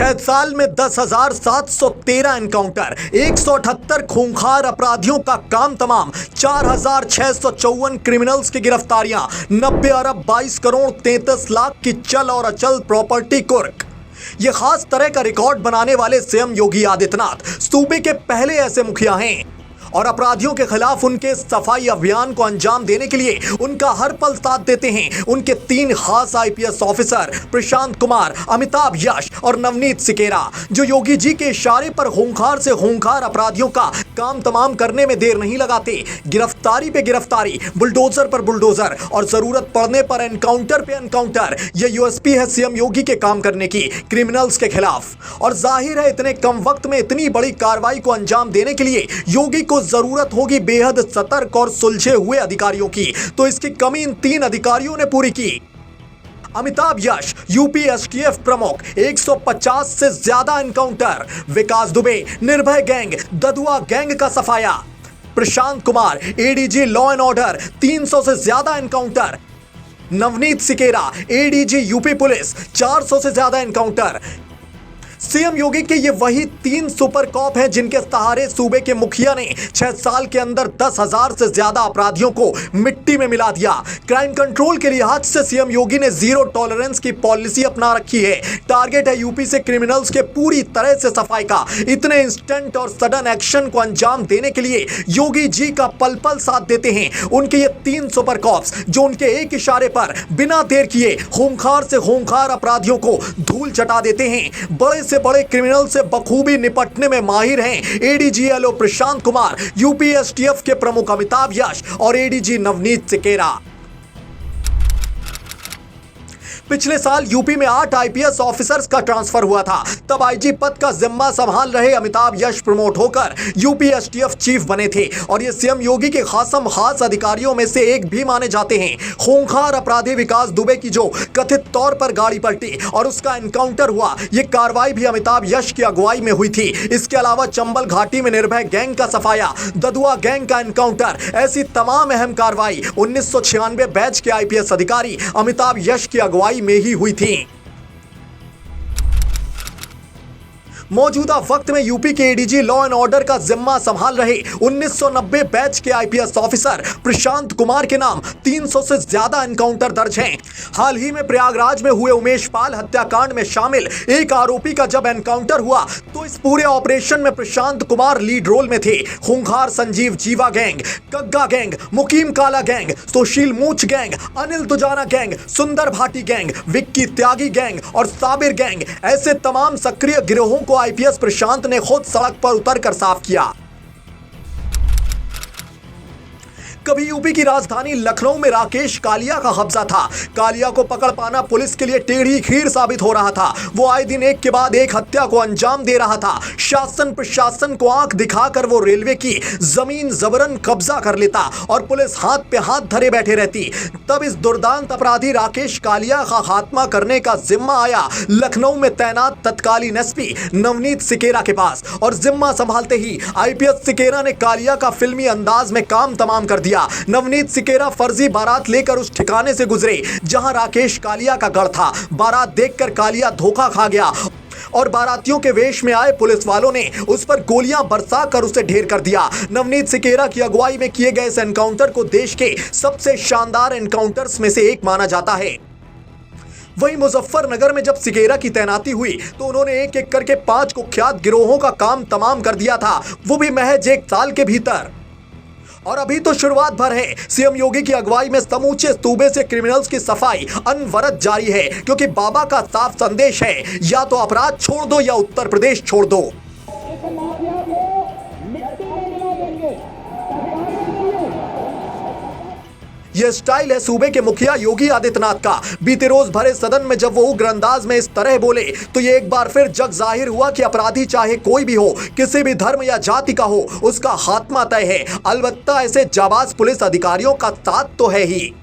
6 साल में 10,713 एनकाउंटर, 178 खूंखार अपराधियों का काम तमाम, 4,654 क्रिमिनल्स की गिरफ्तारियां, 90 अरब 22 करोड़ 33 लाख की चल और अचल प्रॉपर्टी कुर्क। ये खास तरह का रिकॉर्ड बनाने वाले सीएम योगी आदित्यनाथ सूबे के पहले ऐसे मुखिया हैं और अपराधियों के खिलाफ उनके सफाई अभियान को अंजाम देने के लिए उनका हर पल साथ देते हैं उनके 3 खास आईपीएस ऑफिसर प्रशांत कुमार, अमिताभ यश और नवनीत सिकेरा, जो योगी जी के इशारे पर खूंखार से खूंखार अपराधियों का काम तमाम करने में देर नहीं लगाते। गिरफ्तारी पे गिरफ्तारी, बुलडोजर पर बुलडोजर और जरूरत पड़ने पर एनकाउंटर पे एनकाउंटर। ये यूएसपी है सीएम योगी के काम करने की क्रिमिनल्स के खिलाफ। और जाहिर है इतने कम वक्त में इतनी बड़ी कार्रवाई को अंजाम देने के लिए योगी को जरूरत होगी बेहद सतर्क और सुलझे हुए अधिकारियों की, तो इसकी कमी इन 3 अधिकारियों ने पूरी की। अमिताभ यश यूपी एसटीएफ प्रमुख, 150 से ज्यादा एनकाउंटर। विकास दुबे निर्भय गैंग, ददुआ गैंग का सफाया। Prashant Kumar ADG law and order, 300 से ज्यादा encounter. Navneet Sikera ADG UP police, 400 से ज्यादा एनकाउंटर। सीएम योगी के ये वही 3 सुपर कॉप हैं जिनके सहारे सूबे के मुखिया ने 6 साल के अंदर 10,000 से ज्यादा अपराधियों को मिट्टी में मिला दिया। क्राइम कंट्रोल के लिहाज से सीएम योगी ने जीरो टॉलरेंस की पॉलिसी अपना रखी है। टारगेट है यूपी से क्रिमिनल्स के पूरी तरह से सफाई का। इतने इंस्टेंट और सडन एक्शन को अंजाम देने के लिए योगी जी का पल पल साथ देते हैं उनके ये 3 सुपर कॉप्स, जो उनके एक इशारे पर बिना देर किए खूंखार से खूंखार अपराधियों को धूल चटा देते हैं। बड़े से बड़े क्रिमिनल से बखूबी निपटने में माहिर हैं एडीजीएलओ प्रशांत कुमार, यूपी एसटीएफ के प्रमुख अमिताभ यश और एडीजी नवनीत सिकेरा। पिछले साल यूपी में 8 आईपीएस ऑफिसर्स का ट्रांसफर हुआ था। तब आईजी पद का जिम्मा संभाल रहे अमिताभ यश प्रमोट होकर यूपी एसटीएफ चीफ बने थे और ये सीएम योगी के खासम खास अधिकारियों में से एक भी माने जाते हैं। खूंखार अपराधी विकास दुबे की जो कथित तौर पर गाड़ी पलटी और उसका एनकाउंटर हुआ, ये कार्रवाई भी अमिताभ यश की अगुवाई में हुई थी। इसके अलावा चंबल घाटी में निर्भय गैंग का सफाया, ददुआ गैंग का एनकाउंटर, ऐसी तमाम अहम कार्रवाई 1996 बैच के आईपीएस अधिकारी अमिताभ यश की अगुवाई में ही हुई थी। मौजूदा वक्त में यूपी के एडीजी लॉ एंड ऑर्डर का जिम्मा संभाल रहे 1990 बैच के आईपीएस ऑफिसर प्रशांत कुमार के नाम 300 से ज्यादा एनकाउंटर दर्ज हैं। हाल ही में प्रयागराज में हुए उमेश पाल हत्याकांड में शामिल एक आरोपी का जब एनकाउंटर हुआ तो इस पूरे ऑपरेशन में प्रशांत कुमार लीड रोल में थे। खूंखार संजीव जीवा गैंग, कग्गा गैंग, मुकीम काला गैंग, सुशील मूछ गैंग, अनिल दुजाना गैंग, सुंदर भाटी गैंग, विक्की त्यागी गैंग और साबिर गैंग, ऐसे तमाम सक्रिय गिरोहों को आईपीएस प्रशांत ने खुद सड़क पर उतरकर साफ किया। कभी यूपी की राजधानी लखनऊ में राकेश कालिया का कब्जा था। कालिया को पकड़ पाना पुलिस के लिए टेढ़ी खीर साबित हो रहा था। वो आए दिन एक के बाद एक हत्या को अंजाम दे रहा था। शासन प्रशासन को आंख दिखाकर वो रेलवे की जमीन जबरन कब्जा कर लेता और पुलिस हाथ पे हाथ धरे बैठे रहती। तब इस दुर्दांत अपराधी राकेश कालिया का खात्मा करने का जिम्मा आया लखनऊ में तैनात तत्कालीन एसपी नवनीत सिकेरा के पास और जिम्मा संभालते ही आईपीएस सिकेरा ने कालिया का फिल्मी अंदाज में काम तमाम कर दिया। नवनीत सिकेरा फर्जी बारात लेकर उस ठिकाने से गुजरे जहां राकेश कालिया का गढ़ था। बारात देखकर कालिया धोखा खा गया और बारातियों के वेश में आए पुलिस वालों ने उस पर गोलियां बरसाकर उसे ढेर कर दिया। नवनीत सिकेरा की अगुवाई में किए गए इस एनकाउंटर को देश के सबसे शानदार एनकाउंटर्स में से एक माना जाता है। वहीं मुजफ्फरनगर में जब सिकेरा की तैनाती हुई तो उन्होंने एक एक करके 5 कुख्यात गिरोहों का काम तमाम कर दिया था, वो भी महज 1 साल के भीतर। और अभी तो शुरुआत भर है। सीएम योगी की अगुवाई में समूचे सूबे से क्रिमिनल्स की सफाई अनवरत जारी है, क्योंकि बाबा का साफ संदेश है, या तो अपराध छोड़ दो या उत्तर प्रदेश छोड़ दो। यह स्टाइल है सूबे के मुखिया योगी आदित्यनाथ का। बीते रोज भरे सदन में जब वो उग्र अंदाज में इस तरह बोले तो ये एक बार फिर जग जाहिर हुआ कि अपराधी चाहे कोई भी हो, किसी भी धर्म या जाति का हो, उसका खात्मा तय है। अलबत्ता ऐसे जाबाज पुलिस अधिकारियों का साथ तो है ही।